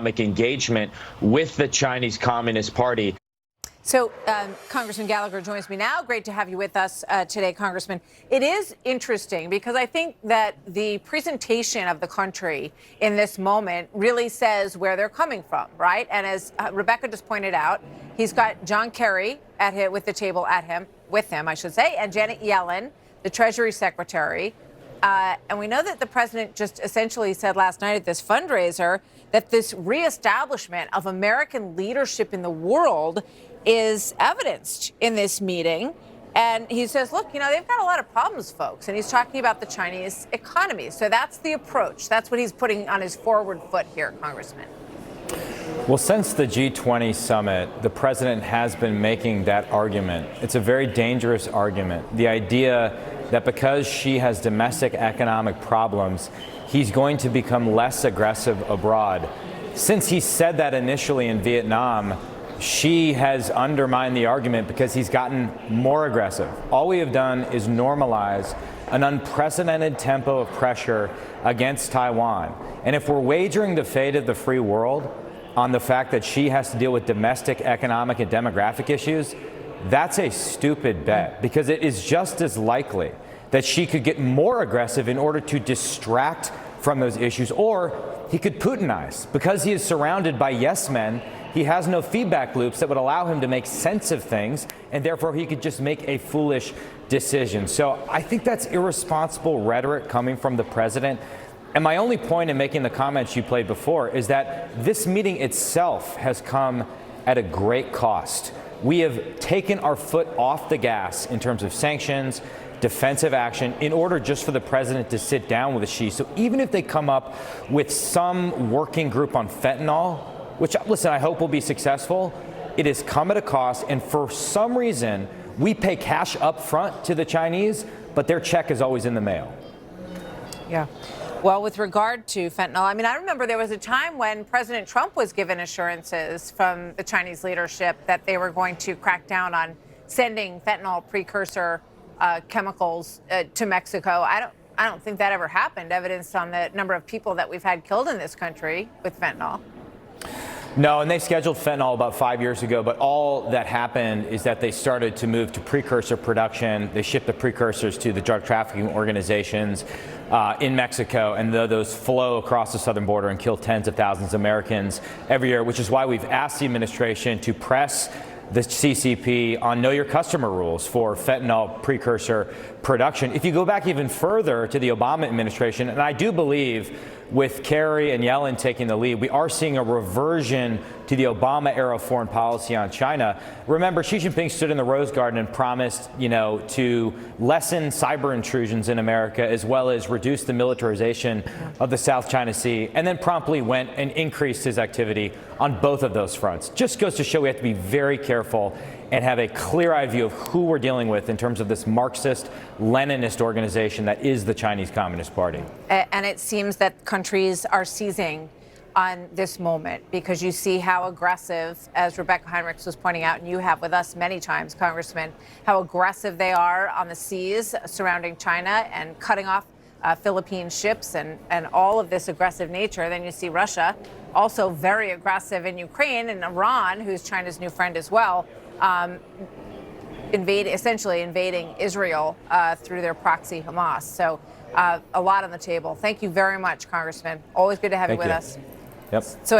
engagement with the Chinese Communist Party. So, Congressman Gallagher joins me now. Great to have you with us today, Congressman. It is interesting because I think that the presentation of the country in this moment really says where they're coming from, right? And as Rebecca just pointed out, he's got John Kerry with him, I should say, and Janet Yellen, the Treasury Secretary. And we know that the president just essentially said last night at this fundraiser that this reestablishment of American leadership in the world is evidenced in this meeting. And he says, look, you know, they've got a lot of problems, folks. And he's talking about the Chinese economy. So that's the approach. That's what he's putting on his forward foot here, Congressman. Well, since the G20 summit, the president has been making that argument. It's a very dangerous argument. The idea that because Xi has domestic economic problems, he's going to become less aggressive abroad. Since he said that initially in Vietnam, Xi has undermined the argument because he's gotten more aggressive. All we have done is normalize an unprecedented tempo of pressure against Taiwan. And if we're wagering the fate of the free world on the fact that Xi has to deal with domestic, economic, and demographic issues, that's a stupid bet, because it is just as likely that Xi could get more aggressive in order to distract from those issues, or he could Putinize. Because he is surrounded by yes men, he has no feedback loops that would allow him to make sense of things, and therefore he could just make a foolish decision. So I think that's irresponsible rhetoric coming from the president. And my only point in making the comments you played before is that this meeting itself has come at a great cost. We have taken our foot off the gas in terms of sanctions, defensive action, in order just for the president to sit down with Xi. So even if they come up with some working group on fentanyl, which, listen, I hope will be successful, it has come at a cost. And for some reason, we pay cash up front to the Chinese, but their check is always in the mail. Yeah. Well, with regard to fentanyl, I mean, I remember there was a time when President Trump was given assurances from the Chinese leadership that they were going to crack down on sending fentanyl precursor chemicals to Mexico. I don't think that ever happened, evidenced on the number of people that we've had killed in this country with fentanyl. No, and they scheduled fentanyl about 5 years ago, but all that happened is that they started to move to precursor production. They shipped the precursors to the drug trafficking organizations in Mexico, and those flow across the southern border and kill tens of thousands of Americans every year, which is why we've asked the administration to press the CCP on know your customer rules for fentanyl precursor production. If you go back even further to the Obama administration, and I do believe with Kerry and Yellen taking the lead, we are seeing a reversion to the Obama-era foreign policy on China. Remember, Xi Jinping stood in the Rose Garden and promised, to lessen cyber intrusions in America, as well as reduce the militarization of the South China Sea, and then promptly went and increased his activity on both of those fronts. Just goes to show we have to be very careful and have a clear-eyed view of who we're dealing with in terms of this Marxist, Leninist organization that is the Chinese Communist Party. And it seems that countries are seizing on this moment because you see how aggressive, as Rebecca Heinrichs was pointing out, and you have with us many times, Congressman, how aggressive they are on the seas surrounding China and cutting off Philippine ships and all of this aggressive nature. Then you see Russia also very aggressive in Ukraine, and Iran, who's China's new friend as well, essentially invading Israel through their proxy Hamas. So a lot on the table. Thank you very much, Congressman. Always good to have you with us. Yep. So